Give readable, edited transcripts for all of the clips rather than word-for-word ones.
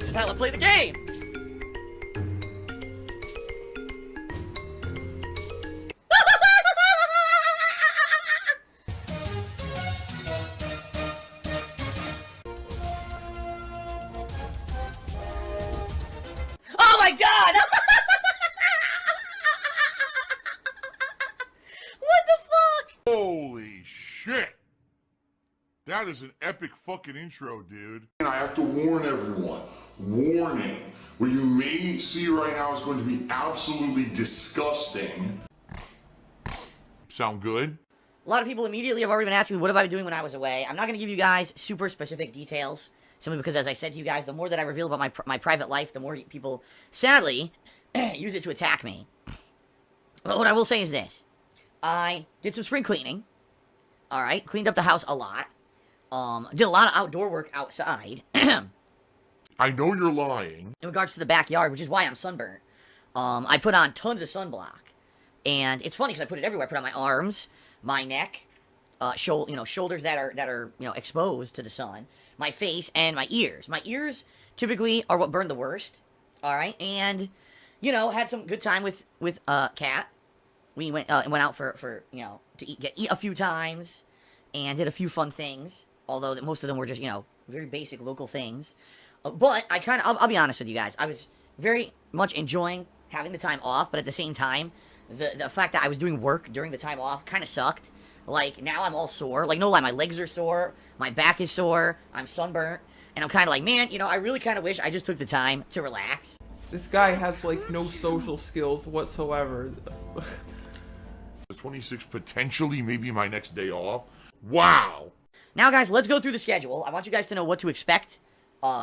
This is how I play the game! Oh my god! What the fuck? Holy shit! That is an epic fucking intro, dude. And I have to warn everyone. Warning. What you may see right now is going to be absolutely disgusting. Sound good? A lot of people immediately have already been asking me, what have I been doing when I was away? I'm not going to give you guys super specific details, simply because, as I said to you guys, the more that I reveal about my private life, the more people, sadly, use it to attack me. But what I will say is this. I did some spring cleaning. Alright, cleaned up the house a lot. Did a lot of outdoor work outside. I know you're lying. In regards to the backyard, which is why I'm sunburnt. I put on tons of sunblock. And it's funny because I put it everywhere. I put it on my arms, my neck, shoulders that are exposed to the sun, my face, and my ears. My ears typically are what burn the worst. Alright, and, had some good time with Kat. We went out for to eat a few times, and did a few fun things. Although that most of them were just, very basic local things. But I'll be honest with you guys. I was very much enjoying having the time off, but at the same time, the fact that I was doing work during the time off kind of sucked. Like, now I'm all sore. Like, no lie, my legs are sore, my back is sore, I'm sunburnt, and I'm kind of like, man, I really kind of wish I just took the time to relax. This guy has, like, no social skills whatsoever. The 26th potentially maybe my next day off. Wow! Now, guys, let's go through the schedule. I want you guys to know what to expect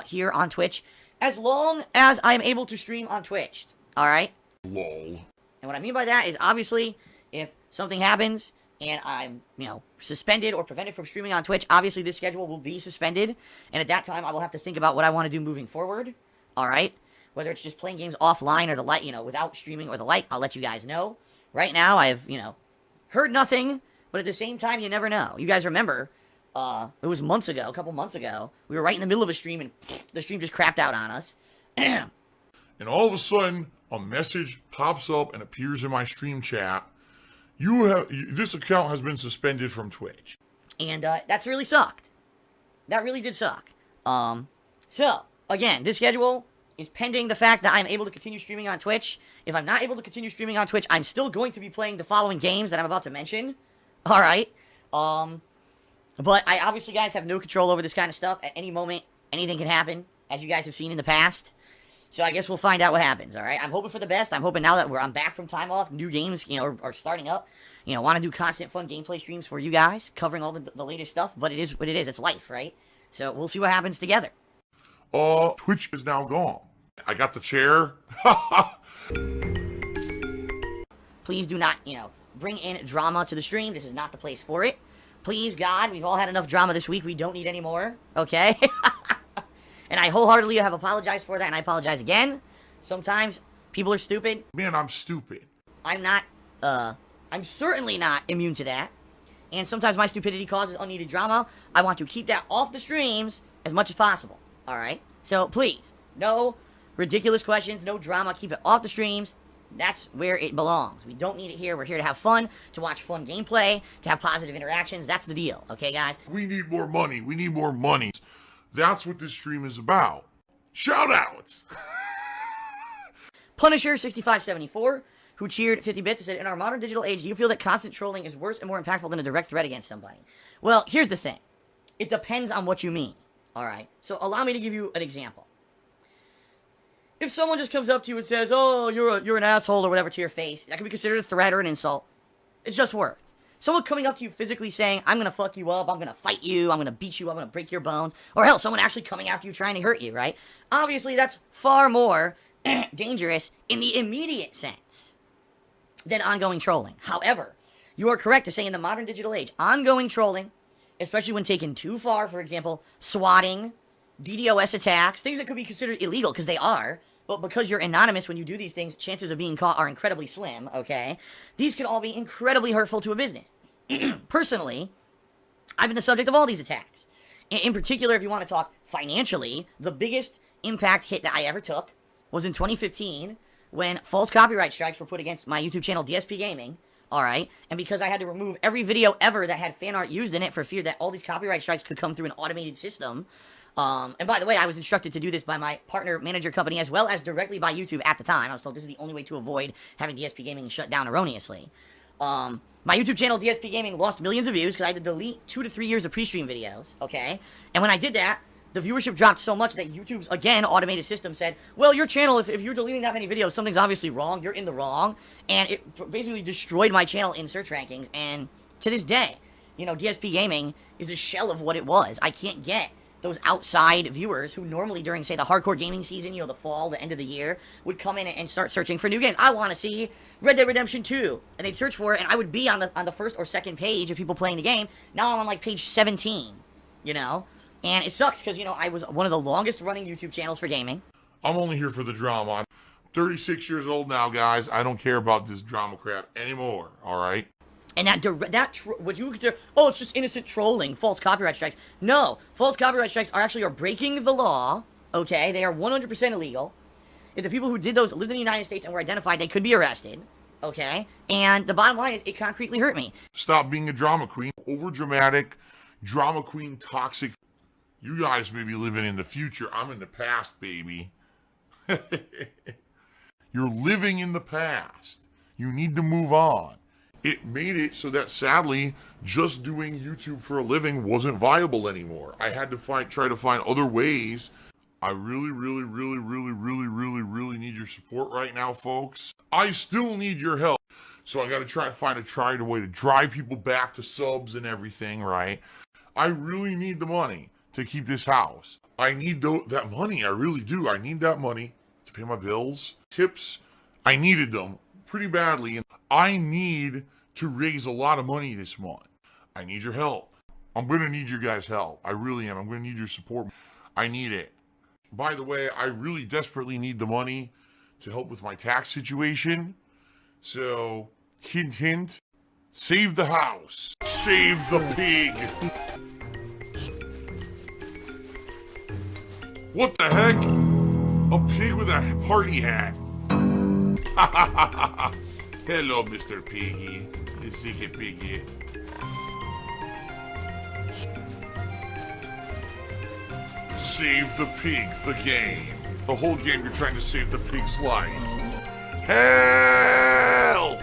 here on Twitch, as long as I'm able to stream on Twitch. Alright? Lol. And what I mean by that is, obviously, if something happens and I'm, suspended or prevented from streaming on Twitch, obviously this schedule will be suspended. And at that time, I will have to think about what I want to do moving forward. Alright? Whether it's just playing games offline or the like, without streaming or the like, I'll let you guys know. Right now, I've, heard nothing, but at the same time, you never know. You guys remember, it was a couple months ago, we were right in the middle of a stream, and the stream just crapped out on us. And all of a sudden, a message pops up and appears in my stream chat. This account has been suspended from Twitch. And, that's really sucked. That really did suck. So, again, this schedule is pending the fact that I'm able to continue streaming on Twitch. If I'm not able to continue streaming on Twitch, I'm still going to be playing the following games that I'm about to mention. Alright. But I obviously, guys, have no control over this kind of stuff. At any moment, anything can happen, as you guys have seen in the past. So I guess we'll find out what happens, alright? I'm hoping for the best. I'm hoping now that I'm back from time off, new games, are starting up. Want to do constant fun gameplay streams for you guys, covering all the latest stuff. But it is what it is. It's life, right? So we'll see what happens together. Twitch is now gone. I got the chair. Please do not, bring in drama to the stream. This is not the place for it. Please, God, we've all had enough drama this week. We don't need any more, okay? And I wholeheartedly have apologized for that, and I apologize again. Sometimes people are stupid. Man, I'm stupid. I'm certainly not immune to that. And sometimes my stupidity causes unneeded drama. I want to keep that off the streams as much as possible, alright? So, please, no ridiculous questions, no drama. Keep it off the streams. That's where it belongs. We don't need it here. We're here to have fun, to watch fun gameplay, to have positive interactions. That's the deal, okay, guys? We need more money. We need more money. That's what this stream is about. Shout outs! Punisher6574, who cheered 50 bits, said, in our modern digital age, do you feel that constant trolling is worse and more impactful than a direct threat against somebody? Well, here's the thing. It depends on what you mean, alright? So allow me to give you an example. If someone just comes up to you and says, oh, you're an asshole or whatever to your face, that could be considered a threat or an insult. It's just words. Someone coming up to you physically saying, I'm gonna fuck you up, I'm gonna fight you, I'm gonna beat you, I'm gonna break your bones, or hell, someone actually coming after you trying to hurt you, right? Obviously, that's far more dangerous in the immediate sense than ongoing trolling. However, you are correct to say in the modern digital age, ongoing trolling, especially when taken too far, for example, swatting, DDoS attacks, things that could be considered illegal, because they are, but because you're anonymous when you do these things, chances of being caught are incredibly slim, okay? These can all be incredibly hurtful to a business. Personally, I've been the subject of all these attacks. In particular, if you want to talk financially, the biggest impact hit that I ever took was in 2015 when false copyright strikes were put against my YouTube channel, DsPgaming. Alright, and because I had to remove every video ever that had fan art used in it for fear that all these copyright strikes could come through an automated system. And by the way, I was instructed to do this by my partner manager company as well as directly by YouTube at the time. I was told this is the only way to avoid having DsPgaming shut down erroneously. My YouTube channel, DsPgaming, lost millions of views because I had to delete 2 to 3 years of pre-stream videos, okay? And when I did that, the viewership dropped so much that YouTube's, again, automated system said, well, your channel, if you're deleting that many videos, something's obviously wrong, you're in the wrong, and it basically destroyed my channel in search rankings, and to this day, you know, DsPgaming is a shell of what it was. I can't get those outside viewers who normally during, say, the hardcore gaming season, you know, the fall, the end of the year, would come in and start searching for new games. I want to see Red Dead Redemption 2, and they'd search for it, and I would be on the first or second page of people playing the game. Now I'm on, like, page 17, you know? And it sucks because, you know, I was one of the longest running YouTube channels for gaming. I'm only here for the drama. I'm 36 years old now, guys. I don't care about this drama crap anymore, all right? And what you consider, oh, it's just innocent trolling, false copyright strikes. No, false copyright strikes are breaking the law, okay? They are 100% illegal. If the people who did those lived in the United States and were identified, they could be arrested, okay? And the bottom line is, it concretely hurt me. Stop being a drama queen. Overdramatic, drama queen, toxic. You guys may be living in the future. I'm in the past, baby. You're living in the past. You need to move on. It made it so that, sadly, just doing YouTube for a living wasn't viable anymore. I had to try to find other ways. I really need your support right now, folks. I still need your help. So I got to try a way to drive people back to subs and everything, right? I really need the money to keep this house. I need that money. I really do. I need that money to pay my bills. Tips, I needed them pretty badly. And I need to raise a lot of money this month. I need your help. I'm going to need your guys' help. I really am. I'm going to need your support. I need it. By the way, I really desperately need the money to help with my tax situation. So, hint, hint, save the house. Save the pig. What the heck? A pig with a party hat. Hello, Mr. Piggy. Ziggy Piggy. Save the pig, the game. The whole game you're trying to save the pig's life. Help!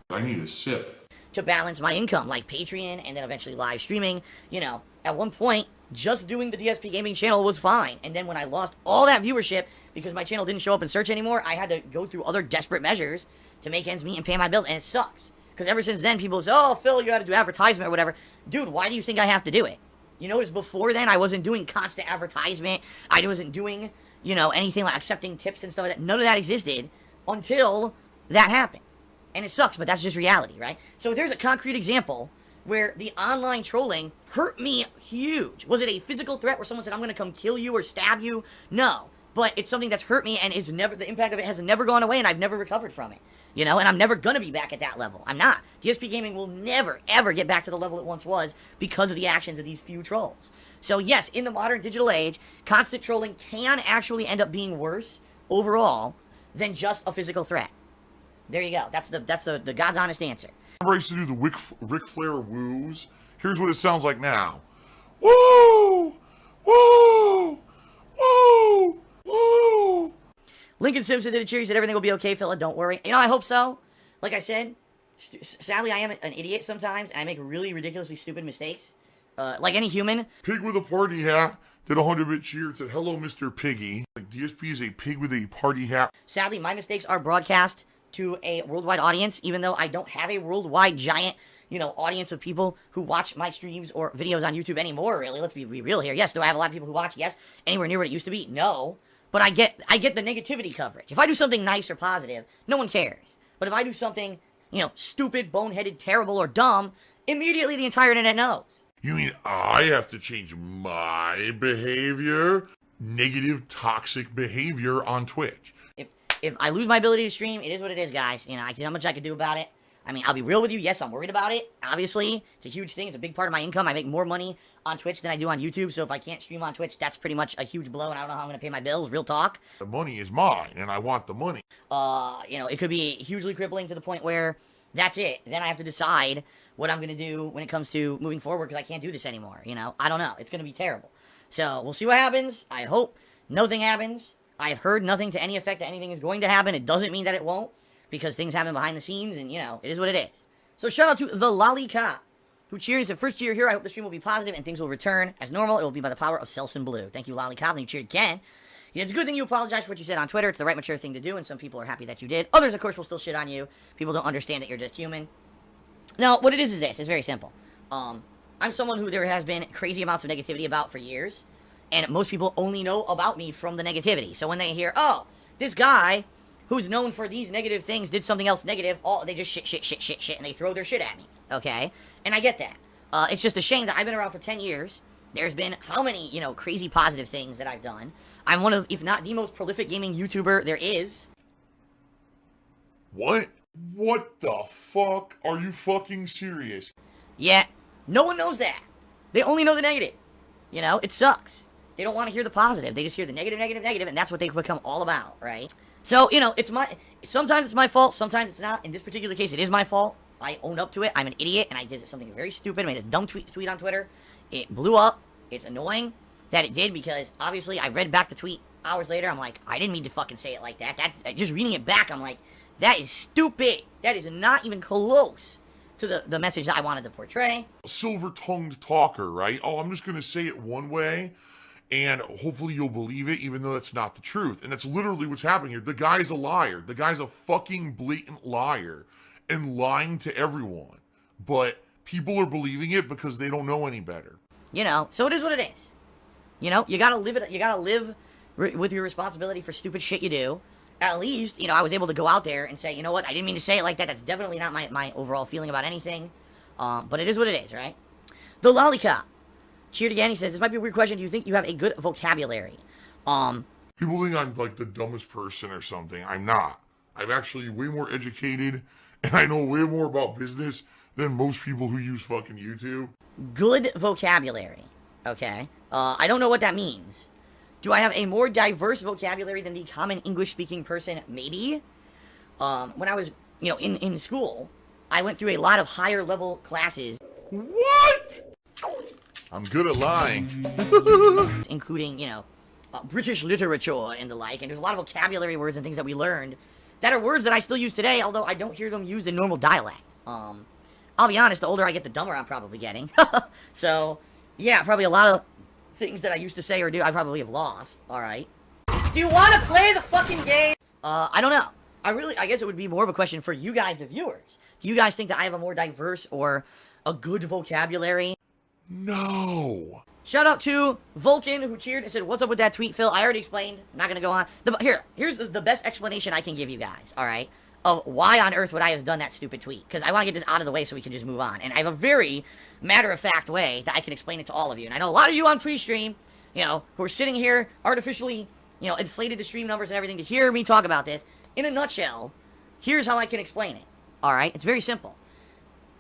I need a sip. To balance my income, like Patreon and then eventually live streaming. You know, at one point, just doing the DsPgaming channel was fine. And then when I lost all that viewership because my channel didn't show up in search anymore, I had to go through other desperate measures to make ends meet and pay my bills, and it sucks. Because ever since then, people say, oh, Phil, you had to do advertisement or whatever. Dude, why do you think I have to do it? You notice before then, I wasn't doing constant advertisement. I wasn't doing, you know, anything like accepting tips and stuff like that. None of that existed until that happened. And it sucks, but that's just reality, right? So there's a concrete example where the online trolling hurt me huge. Was it a physical threat where someone said, I'm going to come kill you or stab you? No. But it's something that's hurt me and the impact of it has never gone away, and I've never recovered from it. You know, and I'm never going to be back at that level. I'm not. DsPgaming will never, ever get back to the level it once was because of the actions of these few trolls. So yes, in the modern digital age, constant trolling can actually end up being worse overall than just a physical threat. There you go. That's the God's honest answer. I used to do the Ric Flair woos. Here's what it sounds like now. Woo! Woo! Woo! Woo! Lincoln Simpson did a cheer. He said everything will be okay, Philip. Don't worry. You know, I hope so. Like I said, sadly, I am an idiot sometimes, and I make really ridiculously stupid mistakes. Like any human. Pig with a party hat did a 100-bit cheer. It said, hello, Mr. Piggy. Like, DSP is a pig with a party hat. Sadly, my mistakes are broadcast to a worldwide audience, even though I don't have a worldwide giant, you know, audience of people who watch my streams or videos on YouTube anymore, really. Let's be real here. Yes, do I have a lot of people who watch? Yes. Anywhere near what it used to be? No. But I get the negativity coverage. If I do something nice or positive, no one cares. But if I do something, you know, stupid, boneheaded, terrible, or dumb, immediately the entire internet knows. You mean I have to change my behavior? Negative, toxic behavior on Twitch. If I lose my ability to stream, it is what it is, guys. You know, not much I can do about it. I mean, I'll be real with you. Yes, I'm worried about it. Obviously, it's a huge thing. It's a big part of my income. I make more money on Twitch than I do on YouTube. So if I can't stream on Twitch, that's pretty much a huge blow. And I don't know how I'm going to pay my bills. Real talk. The money is mine, and I want the money. You know, it could be hugely crippling to the point where that's it. Then I have to decide what I'm going to do when it comes to moving forward because I can't do this anymore. You know, I don't know. It's going to be terrible. So we'll see what happens. I hope nothing happens. I have heard nothing to any effect that anything is going to happen. It doesn't mean that it won't, because things happen behind the scenes, and, you know, it is what it is. So shout out to the Lollipop, who cheered and said, first year here, I hope the stream will be positive and things will return as normal. It will be by the power of Selsun Blue. Thank you, Lollipop, and you cheered again. Yeah, it's a good thing you apologize for what you said on Twitter. It's the right mature thing to do, and some people are happy that you did. Others, of course, will still shit on you. People don't understand that you're just human. No, what it is this. It's very simple. I'm someone who there has been crazy amounts of negativity about for years, and most people only know about me from the negativity. So when they hear, oh, this guy who's known for these negative things did something else negative, they just shit, and they throw their shit at me, okay? And I get that. It's just a shame that I've been around for 10 years. There's been how many, you know, crazy positive things that I've done. I'm one of, if not the most prolific gaming YouTuber there is. What? What the fuck? Are you fucking serious? Yeah, no one knows that. They only know the negative. You know, it sucks. They don't want to hear the positive. They just hear the negative, and that's what they become all about, right? So, you know, sometimes it's my fault, sometimes it's not. In this particular case, it is my fault. I own up to it. I'm an idiot, and I did something very stupid. I made a dumb tweet on Twitter. It blew up. It's annoying that it did, because obviously I read back the tweet hours later. I'm like, I didn't mean to fucking say it like that. That's just reading it back, I'm like, that is stupid. That is not even close to the message that I wanted to portray. Silver-tongued talker, right? Oh, I'm just gonna say it one way, and hopefully you'll believe it, even though that's not the truth. And that's literally what's happening here. The guy's a liar. The guy's a fucking blatant liar and lying to everyone. But people are believing it because they don't know any better. You know, so it is what it is. You know, you gotta live it. You gotta live with your responsibility for stupid shit you do. At least, you know, I was able to go out there and say, you know what, I didn't mean to say it like that. That's definitely not my overall feeling about anything. But it is what it is, right? The Lollipop cheered again. He says, this might be a weird question. Do you think you have a good vocabulary? People think I'm like the dumbest person or something. I'm not. I'm actually way more educated, and I know way more about business than most people who use fucking YouTube. Good vocabulary. Okay. I don't know what that means. Do I have a more diverse vocabulary than the common English-speaking person? Maybe. When I was, you know, in school, I went through a lot of higher-level classes. What? I'm good at lying. Including, you know, British literature and the like. And there's a lot of vocabulary words and things that we learned that are words that I still use today, although I don't hear them used in normal dialect. I'll be honest, the older I get, the dumber I'm probably getting. So, yeah, probably a lot of things that I used to say or do, I probably have lost. Alright. Do you want to play the fucking game? I don't know. I guess it would be more of a question for you guys, the viewers. Do you guys think that I have a more diverse or a good vocabulary? No. Shout out to Vulcan, who cheered and said, what's up with that tweet, Phil? I already explained. I'm not going to go on. Here's the best explanation I can give you guys, alright? Of why on earth would I have done that stupid tweet. Because I want to get this out of the way so we can just move on. And I have a very matter-of-fact way that I can explain it to all of you. And I know a lot of you on pre-stream, you know, who are sitting here artificially, you know, inflated the stream numbers and everything to hear me talk about this. In a nutshell, here's how I can explain it. Alright? It's very simple.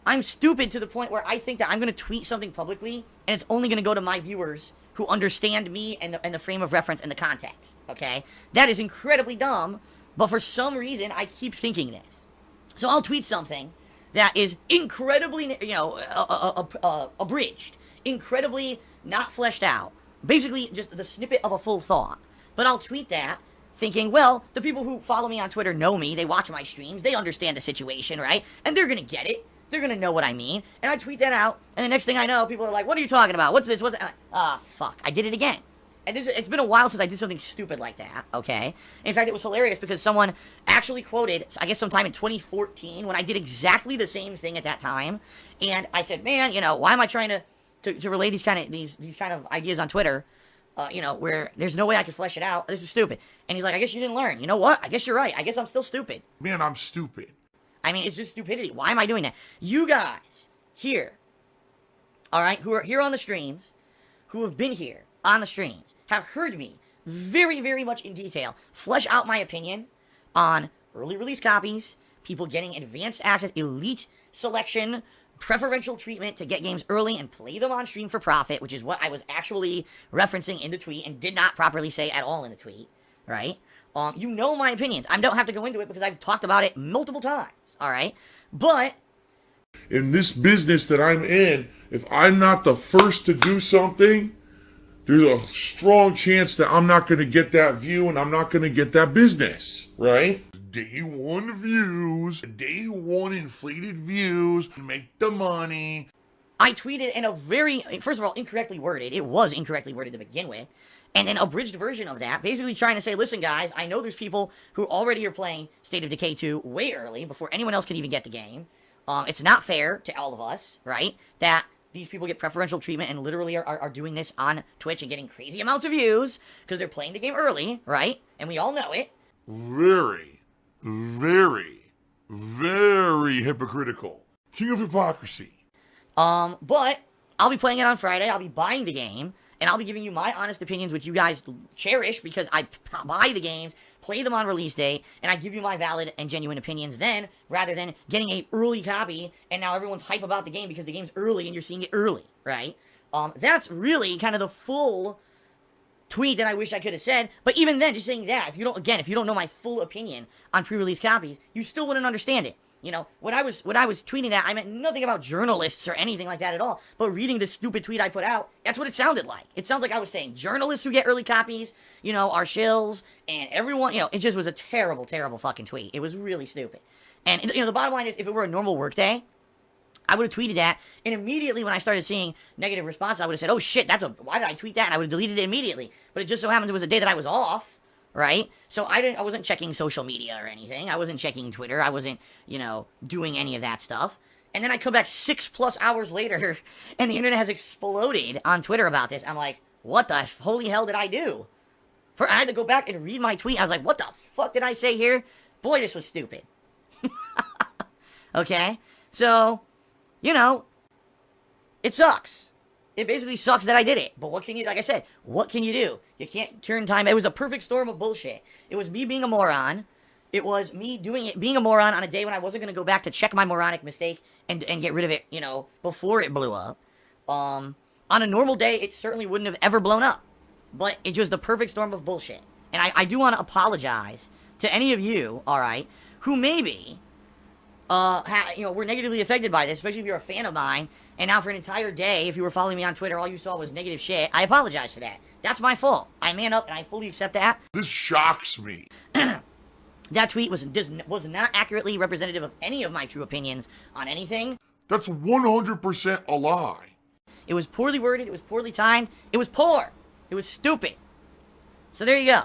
I'm stupid to the point where I think that I'm going to tweet something publicly, and it's only going to go to my viewers who understand me and the frame of reference and the context. Okay? That is incredibly dumb, but for some reason, I keep thinking this. So I'll tweet something that is incredibly, you know, abridged, incredibly not fleshed out. Basically, just the snippet of a full thought. But I'll tweet that thinking, well, the people who follow me on Twitter know me, they watch my streams, they understand the situation, right? And they're going to get it. They're going to know what I mean. And I tweet that out, and the next thing I know, people are like, what are you talking about? What's this? What's that? Ah, fuck. I did it again. And it's been a while since I did something stupid like that, okay? In fact, it was hilarious because someone actually quoted, I guess sometime in 2014, when I did exactly the same thing at that time, and I said, man, you know, why am I trying to relay these kind of ideas on Twitter, you know, where there's no way I can flesh it out? This is stupid. And he's like, I guess you didn't learn. You know what? I guess you're right. I guess I'm still stupid. Man, I'm stupid. I mean, it's just stupidity. Why am I doing that? You guys here, all right, who are here on the streams, who have been here on the streams, have heard me very, very much in detail flesh out my opinion on early release copies, people getting advanced access, elite selection, preferential treatment to get games early and play them on stream for profit, which is what I was actually referencing in the tweet and did not properly say at all in the tweet, right? You know my opinions. I don't have to go into it because I've talked about it multiple times, all right? But in this business that I'm in, if I'm not the first to do something, there's a strong chance that I'm not going to get that view and I'm not going to get that business, right? Day one views, day one inflated views, make the money. I tweeted in a very, first of all, incorrectly worded. It was incorrectly worded to begin with. And an abridged version of that, basically trying to say, listen, guys, I know there's people who already are playing State of Decay 2 way early, before anyone else can even get the game. It's not fair to all of us, right, that these people get preferential treatment and literally are doing this on Twitch and getting crazy amounts of views because they're playing the game early, right? And we all know it. Very, very, very hypocritical. King of hypocrisy. But I'll be playing it on Friday. I'll be buying the game, and I'll be giving you my honest opinions, which you guys cherish because I buy the games, play them on release date, and I give you my valid and genuine opinions then, rather than getting a early copy, and now everyone's hype about the game because the game's early and you're seeing it early, right? That's really kind of the full tweet that I wish I could have said, but even then, just saying that, if you don't know my full opinion on pre-release copies, you still wouldn't understand it. You know, when I was tweeting that, I meant nothing about journalists or anything like that at all. But reading this stupid tweet I put out, that's what it sounded like. It sounds like I was saying journalists who get early copies, you know, are shills, and everyone, you know, it just was a terrible, terrible fucking tweet. It was really stupid. And, you know, the bottom line is, if it were a normal workday, I would have tweeted that, and immediately when I started seeing negative responses, I would have said, oh shit, why did I tweet that? And I would have deleted it immediately. But it just so happened it was a day that I was off. Right? So I wasn't checking social media or anything. I wasn't checking Twitter. I wasn't, you know, doing any of that stuff. And then I come back 6+ hours later, and the internet has exploded on Twitter about this. I'm like, what the holy hell did I do? I had to go back and read my tweet. I was like, what the fuck did I say here? Boy, this was stupid. Okay? So, you know, it sucks. It basically sucks that I did it. But what can you, like I said, what can you do? You can't turn time. It was a perfect storm of bullshit. It was me being a moron. It was me being a moron on a day when I wasn't going to go back to check my moronic mistake and get rid of it, you know, before it blew up. On a normal day, it certainly wouldn't have ever blown up. But it was the perfect storm of bullshit. And I do want to apologize to any of you, all right, who maybe, were negatively affected by this, especially if you're a fan of mine. And now for an entire day, if you were following me on Twitter, all you saw was negative shit. I apologize for that. That's my fault. I man up and I fully accept that. This shocks me. That tweet was not accurately representative of any of my true opinions on anything. That's 100% a lie. It was poorly worded. It was poorly timed. It was poor. It was stupid. So there you go.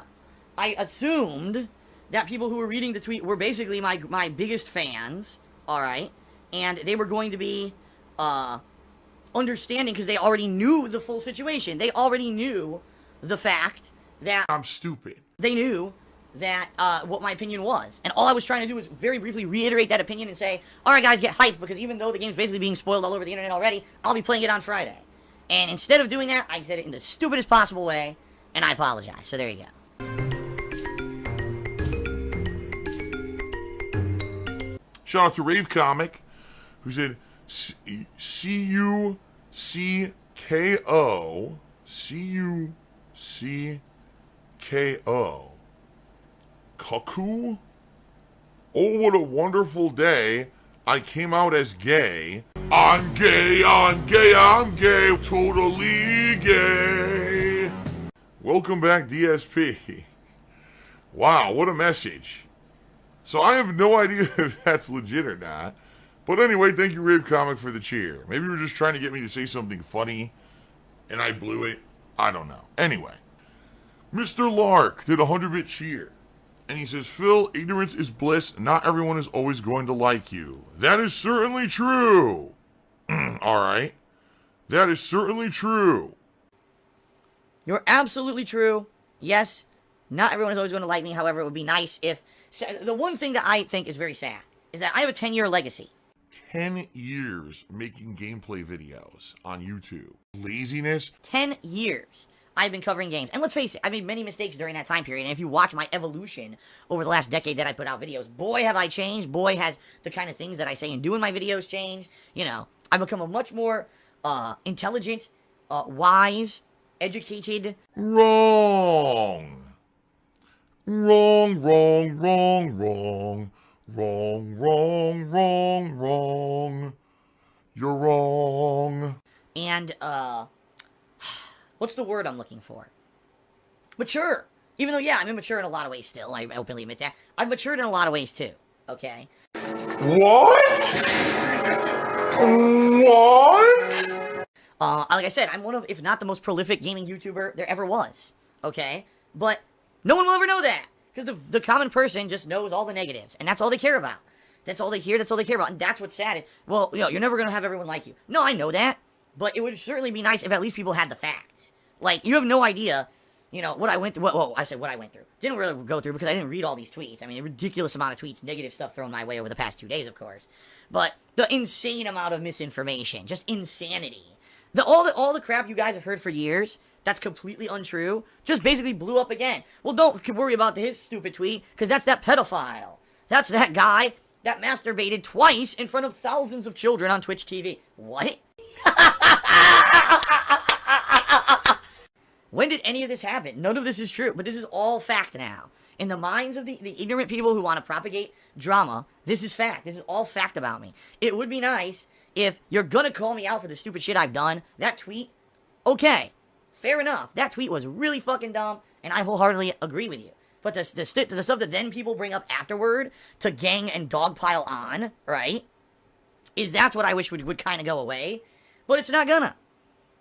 I assumed that people who were reading the tweet were basically my biggest fans, all right? And they were going to be understanding because they already knew the full situation. They already knew the fact that I'm stupid. They knew that what my opinion was. And all I was trying to do was very briefly reiterate that opinion and say, all right, guys, get hyped, because even though the game's basically being spoiled all over the internet already, I'll be playing it on Friday. And instead of doing that, I said it in the stupidest possible way, and I apologize. So there you go. Shout out to Rave Comic, who said, C-U-C-K-O, C-U-C-K-O, Cuckoo? Oh, what a wonderful day. I came out as gay. I'm gay, I'm gay, I'm gay, totally gay. Welcome back, DSP. Wow, what a message. So I have no idea if that's legit or not. But anyway, thank you, Rave Comic, for the cheer. Maybe you were just trying to get me to say something funny, and I blew it. I don't know. Anyway, Mr. Lark did a 100-bit cheer. And he says, Phil, ignorance is bliss. Not everyone is always going to like you. That is certainly true. Alright. That is certainly true. You're absolutely true. Yes, not everyone is always going to like me. However, it would be nice if... The one thing that I think is very sad is that I have a 10-year legacy. 10 years making gameplay videos on YouTube. Laziness. 10 years I've been covering games. And let's face it, I made many mistakes during that time period. And if you watch my evolution over the last decade that I put out videos, boy, have I changed. Boy, has the kind of things that I say and do in my videos changed. You know, I've become a much more intelligent, wise, educated. Wrong. Wrong, wrong, wrong, wrong. Wrong, wrong, wrong, wrong. You're wrong. And, what's the word I'm looking for? Mature. Even though, yeah, I'm immature in a lot of ways still. I openly admit that. I've matured in a lot of ways, too. Okay? What? What? Like I said, I'm one of, if not the most prolific gaming YouTuber there ever was. Okay? But no one will ever know that. Because the common person just knows all the negatives. And that's all they care about. That's all they hear. That's all they care about. And that's what's sad is, well, you know, you're never going to have everyone like you. No, I know that. But it would certainly be nice if at least people had the facts. Like, you have no idea, you know, what I went through. Whoa, I said what I went through. Didn't really go through because I didn't read all these tweets. I mean, a ridiculous amount of tweets, negative stuff thrown my way over the past 2 days, of course. But the insane amount of misinformation. Just insanity. All the crap you guys have heard for years that's completely untrue just basically blew up again. Well, don't worry about his stupid tweet, because that's that pedophile. That's that guy that masturbated twice in front of thousands of children on Twitch TV. What? When did any of this happen? None of this is true, but this is all fact now. In the minds of the ignorant people who want to propagate drama, this is fact. This is all fact about me. It would be nice if you're gonna call me out for the stupid shit I've done. That tweet, okay, fair enough. That tweet was really fucking dumb, and I wholeheartedly agree with you. But the stuff that then people bring up afterward to gang and dogpile on, right, that's what I wish would kind of go away. But it's not gonna.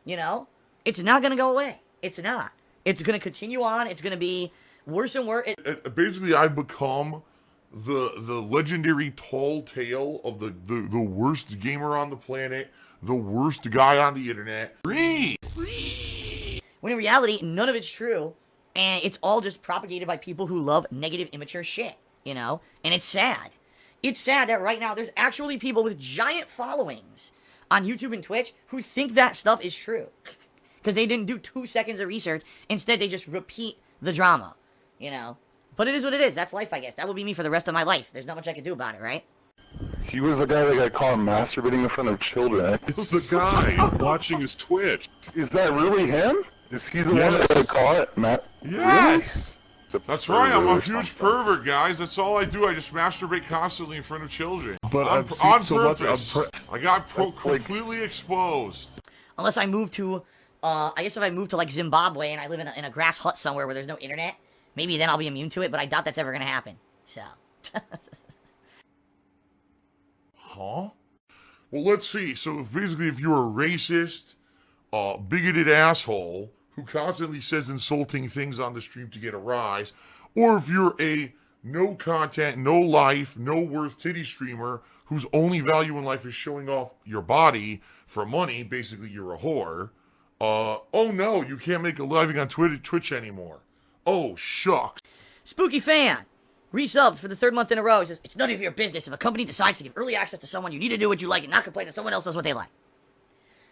You know? It's not gonna go away. It's not. It's gonna continue on. It's gonna be worse and worse. Basically, I've become the legendary tall tale of the worst gamer on the planet, the worst guy on the internet. When in reality, none of it's true, and it's all just propagated by people who love negative, immature shit, you know? And it's sad. It's sad that right now there's actually people with giant followings on YouTube and Twitch who think that stuff is true. Because they didn't do 2 seconds of research. Instead, they just repeat the drama, you know? But it is what it is. That's life, I guess. That will be me for the rest of my life. There's not much I can do about it, right? He was the guy that got caught masturbating in front of children. It's the guy watching his Twitch. Is that really him? Is he the one that got caught, Matt? Yes! Really? That's right, I'm a huge pervert, guys. That's all I do. I just masturbate constantly in front of children. But on purpose. I got completely exposed. Unless I move to, I guess if I move to, like, Zimbabwe and I live in a grass hut somewhere where there's no internet, maybe then I'll be immune to it, but I doubt that's ever gonna happen. So. Huh? Well, let's see. So, if you're a racist, bigoted asshole who constantly says insulting things on the stream to get a rise, or if you're a no content, no life, no worth titty streamer whose only value in life is showing off your body for money, basically you're a whore. Oh no, you can't make a living on Twitch anymore. Oh, shucks. Spooky Fan resubbed for the 3rd month in a row. He says, it's none of your business. If a company decides to give early access to someone, you need to do what you like and not complain that someone else does what they like.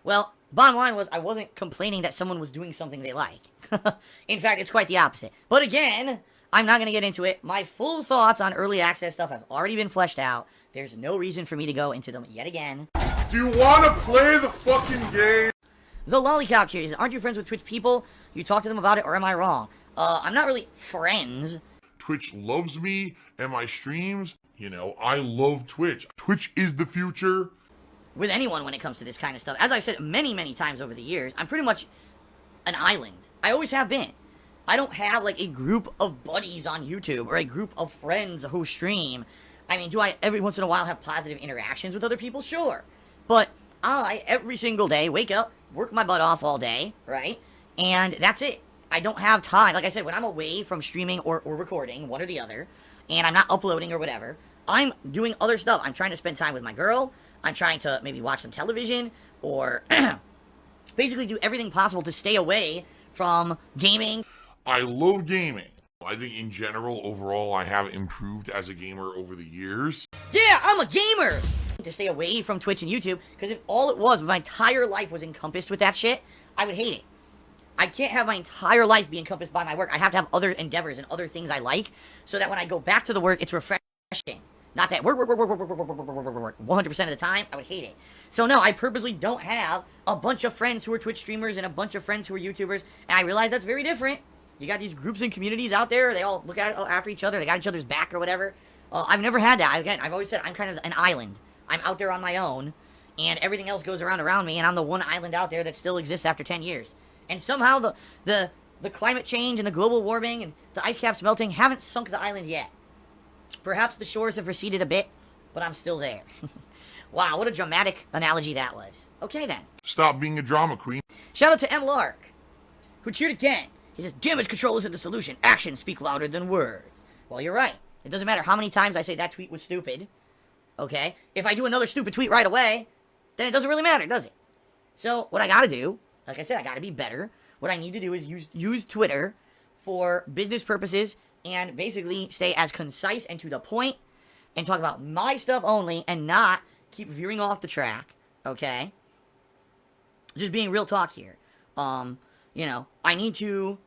Well, bottom line was, I wasn't complaining that someone was doing something they like. In fact, it's quite the opposite. But again, I'm not going to get into it. My full thoughts on early access stuff have already been fleshed out. There's no reason for me to go into them yet again. Do you want to play the fucking game? The Lollipop Cheers. Aren't you friends with Twitch people? You talk to them about it, or am I wrong? I'm not really friends. Twitch loves me and my streams. You know, I love Twitch. Twitch is the future. With anyone when it comes to this kind of stuff. As I've said many, many times over the years, I'm pretty much an island. I always have been. I don't have, like, a group of buddies on YouTube or a group of friends who stream. I mean, do I every once in a while have positive interactions with other people? Sure. But I, every single day, wake up, work my butt off all day, right? And that's it. I don't have time. Like I said, when I'm away from streaming or recording, one or the other, and I'm not uploading or whatever, I'm doing other stuff. I'm trying to spend time with my girl. I'm trying to maybe watch some television or basically do everything possible to stay away from gaming. I love gaming. I think in general, overall, I have improved as a gamer over the years. Yeah, I'm a gamer! To stay away from Twitch and YouTube, because if all it was, my entire life was encompassed with that shit, I would hate it. I can't have my entire life be encompassed by my work. I have to have other endeavors and other things I like, so that when I go back to the work, it's refreshing. Not that work 100% of the time. I would hate it. So no, I purposely don't have a bunch of friends who are Twitch streamers and a bunch of friends who are YouTubers, and I realize that's very different. You got these groups and communities out there, they all look after each other, they got each other's back or whatever. I've never had that. Again, I've always said I'm kind of an island. I'm out there on my own, and everything else goes around me, and I'm the one island out there that still exists after 10 years. And somehow the climate change and the global warming and the ice caps melting haven't sunk the island yet. Perhaps the shores have receded a bit, but I'm still there. Wow, what a dramatic analogy that was. Okay then. Stop being a drama queen. Shout out to M. Lark, who cheered again. He says, damage control isn't the solution. Actions speak louder than words. Well, you're right. It doesn't matter how many times I say that tweet was stupid. Okay? If I do another stupid tweet right away, then it doesn't really matter, does it? So, what I gotta do, like I said, I gotta be better. What I need to do is use Twitter for business purposes and basically stay as concise and to the point and talk about my stuff only and not keep veering off the track, okay? Just being real talk here. You know, I need to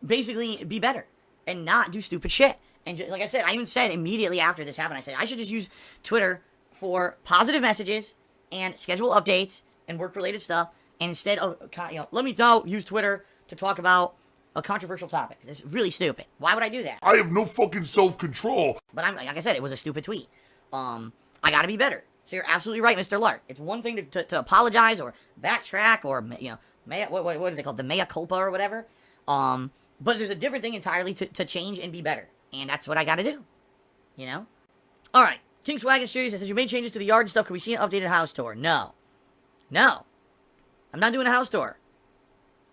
basically be better and not do stupid shit. And just, like I said, I even said immediately after this happened, I said I should just use Twitter for positive messages and schedule updates and work-related stuff, and instead of, you know, let me now use Twitter to talk about a controversial topic. This is really stupid. Why would I do that? I have no fucking self-control. But like I said, it was a stupid tweet. I gotta be better. So you're absolutely right, Mr. Lark. It's one thing to apologize or backtrack or, you know, what is it called? The mea culpa or whatever. But there's a different thing entirely to change and be better. And that's what I gotta do. You know? Alright. King Swag and Studios says, you made changes to the yard and stuff. Can we see an updated house tour? No. No. I'm not doing a house tour.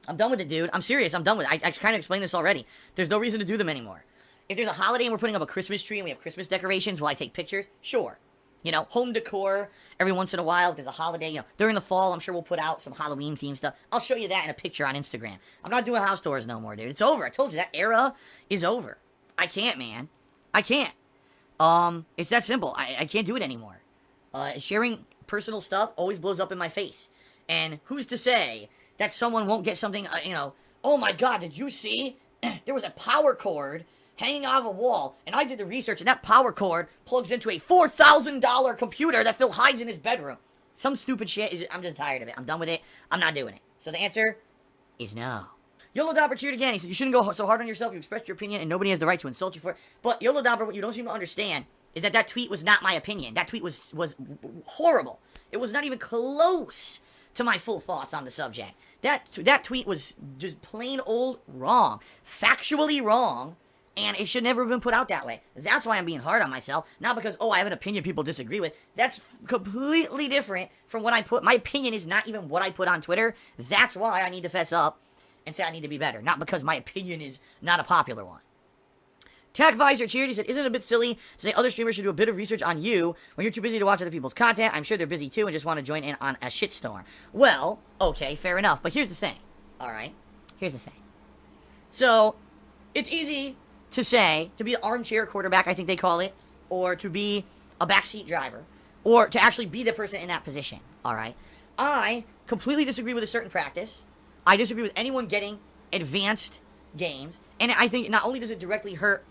I'm done with it, dude. I'm serious. I'm done with it. I kind of explained this already. There's no reason to do them anymore. If there's a holiday and we're putting up a Christmas tree and we have Christmas decorations, will I take pictures? Sure. You know, home decor every once in a while. If there's a holiday, you know, during the fall, I'm sure we'll put out some Halloween-themed stuff. I'll show you that in a picture on Instagram. I'm not doing house tours no more, dude. It's over. I told you, that era is over. I can't, man. I can't. It's that simple. I can't do it anymore. Sharing personal stuff always blows up in my face. And who's to say that someone won't get something, you know, oh my god, did you see? There was a power cord hanging off a wall, and I did the research, and that power cord plugs into a $4,000 computer that Phil hides in his bedroom. Some stupid shit. I'm just tired of it. I'm done with it. I'm not doing it. So the answer is no. YOLO Dopper cheered again. He said, you shouldn't go so hard on yourself. You expressed your opinion, and nobody has the right to insult you for it. But YOLO Dopper, what you don't seem to understand is that tweet was not my opinion. That tweet was horrible. It was not even close to my full thoughts on the subject. That tweet was just plain old wrong. Factually wrong. And it should never have been put out that way. That's why I'm being hard on myself. Not because, oh, I have an opinion people disagree with. That's completely different from what I put. My opinion is not even what I put on Twitter. That's why I need to fess up and say I need to be better. Not because my opinion is not a popular one. TechVisor cheered. He said, isn't it a bit silly to say other streamers should do a bit of research on you when you're too busy to watch other people's content? I'm sure they're busy too and just want to join in on a shitstorm. Well, okay, fair enough. But here's the thing. Alright? Here's the thing. So, it's easy to say, to be an armchair quarterback, I think they call it, or to be a backseat driver, or to actually be the person in that position, alright? I completely disagree with a certain practice. I disagree with anyone getting advanced games, and I think not only does it directly hurt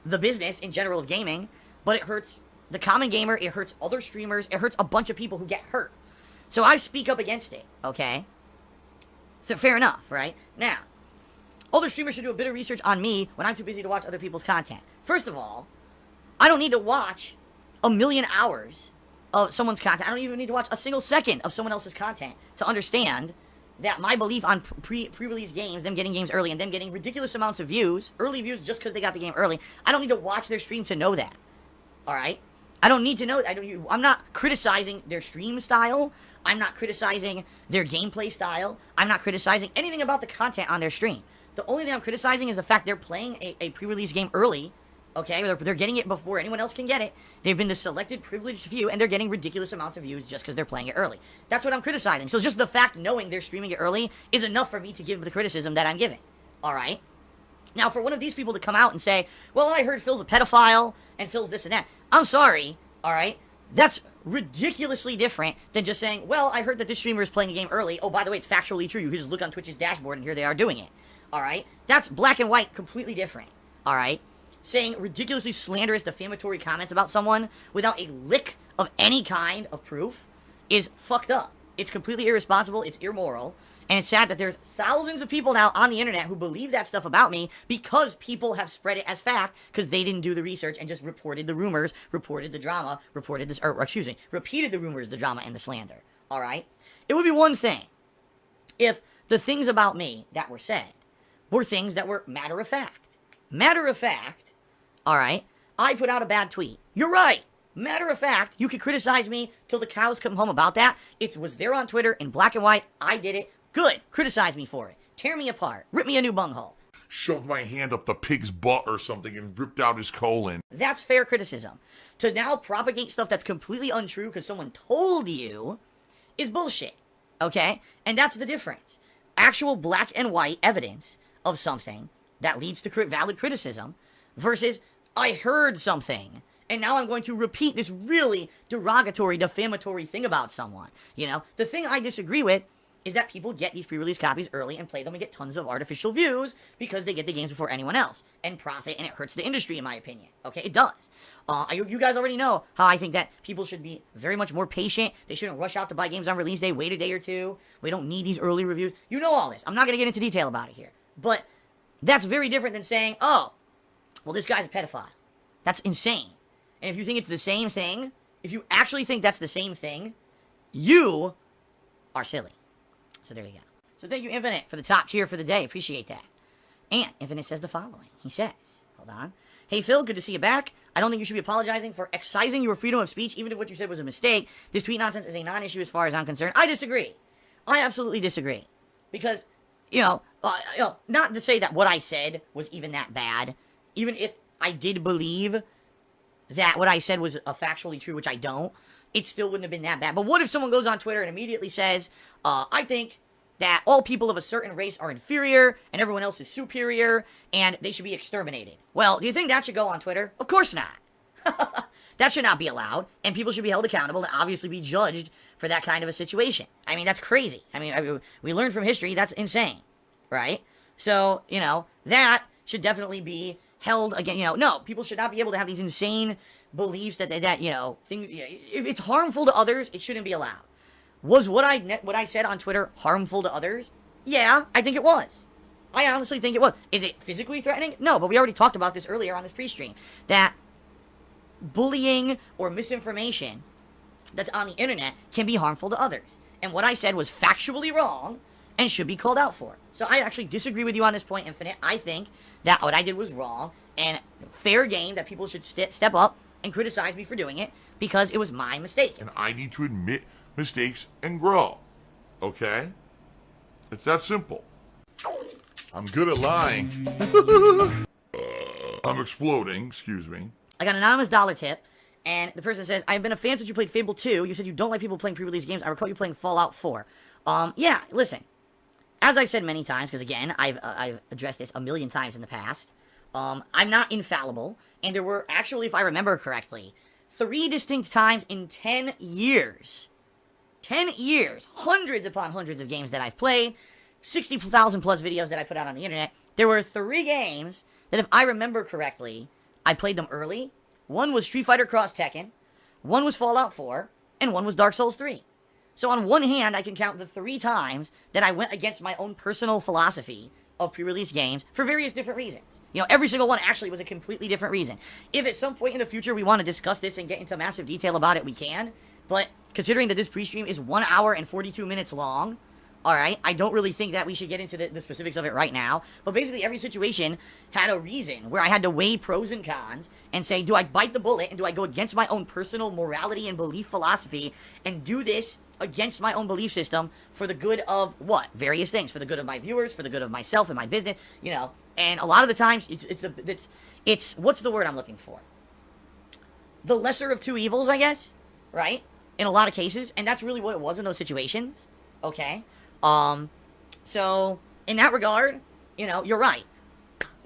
the business in general of gaming, but it hurts the common gamer, it hurts other streamers, it hurts a bunch of people who get hurt. So I speak up against it, okay? So fair enough, right? Now, other streamers should do a bit of research on me when I'm too busy to watch other people's content. First of all, I don't need to watch a million hours of someone's content. I don't even need to watch a single second of someone else's content to understand that my belief on pre-release games, them getting games early and them getting ridiculous amounts of views, early views just because they got the game early, I don't need to watch their stream to know that. Alright? I don't need to know. I'm not criticizing their stream style. I'm not criticizing their gameplay style. I'm not criticizing anything about the content on their stream. The only thing I'm criticizing is the fact they're playing a pre-release game early, okay? They're getting it before anyone else can get it. They've been the selected privileged few, and they're getting ridiculous amounts of views just because they're playing it early. That's what I'm criticizing. So just the fact knowing they're streaming it early is enough for me to give the criticism that I'm giving, alright? Now, for one of these people to come out and say, well, I heard Phil's a pedophile, and Phil's this and that. I'm sorry, alright? That's ridiculously different than just saying, well, I heard that this streamer is playing a game early. Oh, by the way, it's factually true. You can just look on Twitch's dashboard and here they are doing it. All right? That's black and white, completely different. All right? Saying ridiculously slanderous, defamatory comments about someone without a lick of any kind of proof is fucked up. It's completely irresponsible. It's immoral. And it's sad that there's thousands of people now on the internet who believe that stuff about me because people have spread it as fact because they didn't do the research and just reported the rumors, reported the drama, reported this, or excuse me, repeated the rumors, the drama, and the slander. All right? It would be one thing if the things about me that were said were things that were matter of fact. Matter of fact, all right, I put out a bad tweet. You're right. Matter of fact, you can criticize me till the cows come home about that. It was there on Twitter in black and white. I did it. Good. Criticize me for it. Tear me apart. Rip me a new bunghole. Shoved my hand up the pig's butt or something and ripped out his colon. That's fair criticism. To now propagate stuff that's completely untrue because someone told you is bullshit. Okay? And that's the difference. Actual black and white evidence of something that leads to valid criticism versus I heard something and now I'm going to repeat this really derogatory, defamatory thing about someone. You know? The thing I disagree with is that people get these pre-release copies early and play them and get tons of artificial views because they get the games before anyone else and profit, and it hurts the industry in my opinion. Okay, it does. You guys already know how I think that people should be very much more patient. They shouldn't rush out to buy games on release day, wait a day or two. We don't need these early reviews. You know all this. I'm not going to get into detail about it here. But that's very different than saying, oh, well, this guy's a pedophile. That's insane. And if you think it's the same thing, if you actually think that's the same thing, you are silly. So there you go. So thank you, Infinite, for the top cheer for the day. Appreciate that. And Infinite says the following. He says, hold on. Hey, Phil, good to see you back. I don't think you should be apologizing for excising your freedom of speech, even if what you said was a mistake. This tweet nonsense is a non-issue as far as I'm concerned. I disagree. I absolutely disagree. Because, not to say that what I said was even that bad. Even if I did believe that what I said was factually true, which I don't, it still wouldn't have been that bad. But what if someone goes on Twitter and immediately says, I think that all people of a certain race are inferior and everyone else is superior and they should be exterminated. Well, do you think that should go on Twitter? Of course not. That should not be allowed, and people should be held accountable and obviously be judged for that kind of a situation. I mean, that's crazy. I mean, we learned from history, that's insane, right? So, that should definitely be held again. No, people should not be able to have these insane beliefs that things. If it's harmful to others, it shouldn't be allowed. Was what I said on Twitter harmful to others? Yeah, I think it was. I honestly think it was. Is it physically threatening? No, but we already talked about this earlier on this pre-stream. That bullying or misinformation that's on the internet can be harmful to others. And what I said was factually wrong and should be called out for. So I actually disagree with you on this point, Infinite. I think that what I did was wrong and fair game that people should step up and criticize me for doing it because it was my mistake. And I need to admit mistakes and grow. Okay? It's that simple. I'm good at lying. I'm exploding, excuse me. I got an anonymous dollar tip, and the person says, I've been a fan since you played Fable 2. You said you don't like people playing pre-release games. I recall you playing Fallout 4. Yeah, listen. As I've said many times, because again, I've addressed this a million times in the past, I'm not infallible, and there were actually, if I remember correctly, 3 distinct times in 10 years, hundreds upon hundreds of games that I've played, 60,000 plus videos that I put out on the internet, there were 3 games that, if I remember correctly, I played them early. One was Street Fighter Cross Tekken, one was Fallout 4, and one was Dark Souls 3. So on one hand, I can count the 3 times that I went against my own personal philosophy of pre-release games for various different reasons. Every single one actually was a completely different reason. If at some point in the future we want to discuss this and get into massive detail about it, we can. But considering that this pre-stream is 1 hour and 42 minutes long, alright, I don't really think that we should get into the specifics of it right now. But basically every situation had a reason where I had to weigh pros and cons and say, do I bite the bullet and do I go against my own personal morality and belief philosophy and do this against my own belief system for the good of what? Various things. For the good of my viewers, for the good of myself and my business, And a lot of the times, it's what's the word I'm looking for? The lesser of two evils, I guess, right? In a lot of cases, and that's really what it was in those situations, okay? So, in that regard, you're right.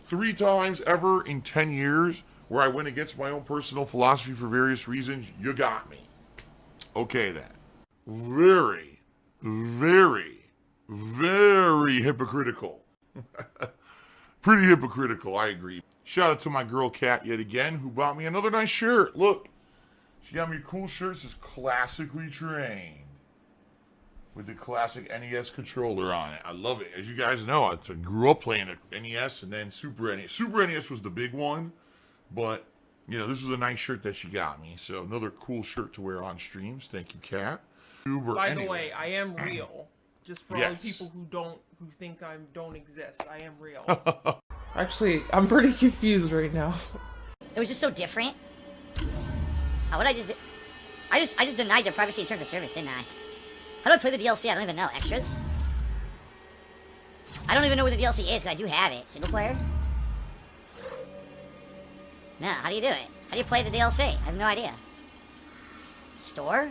3 times ever in 10 years where I went against my own personal philosophy for various reasons, you got me. Okay then. Very, very, very hypocritical. Pretty hypocritical, I agree. Shout out to my girl Kat yet again, who bought me another nice shirt. Look, she got me a cool shirt. It says classically trained with the classic NES controller on it. I love it. As you guys know, I grew up playing the NES and then Super NES. Super NES was the big one, but you know, this was a nice shirt that she got me. So another cool shirt to wear on streams. Thank you, Kat. By the way, I am real. Just for all the people who think I don't exist, I am real. Actually, I'm pretty confused right now. It was just so different. What did I just do? I just denied their privacy in terms of service, didn't I? How do I play the DLC? I don't even know. Extras? I don't even know where the DLC is, because I do have it. Single player? No, how do you do it? How do you play the DLC? I have no idea. Store?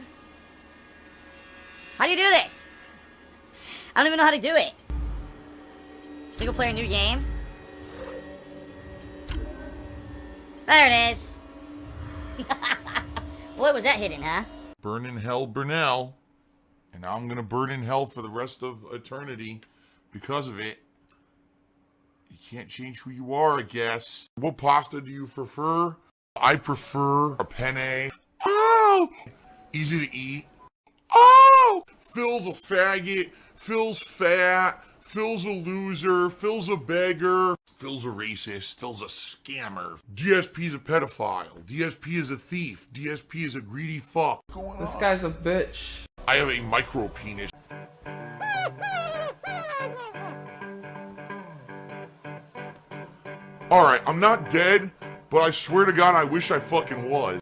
How do you do this? I don't even know how to do it. Single player new game. There it is. Boy, was that hidden, huh? Burn in hell, Burnell. And now I'm gonna burn in hell for the rest of eternity because of it. You can't change who you are, I guess. What pasta do you prefer? I prefer a penne. Oh! Easy to eat. Oh! Phil's a faggot. Phil's fat. Phil's a loser. Phil's a beggar. Phil's a racist. Phil's a scammer. DSP's a pedophile. DSP is a thief. DSP is a greedy fuck. This guy's a bitch. I have a micro penis. Alright, I'm not dead, but I swear to God I wish I fucking was.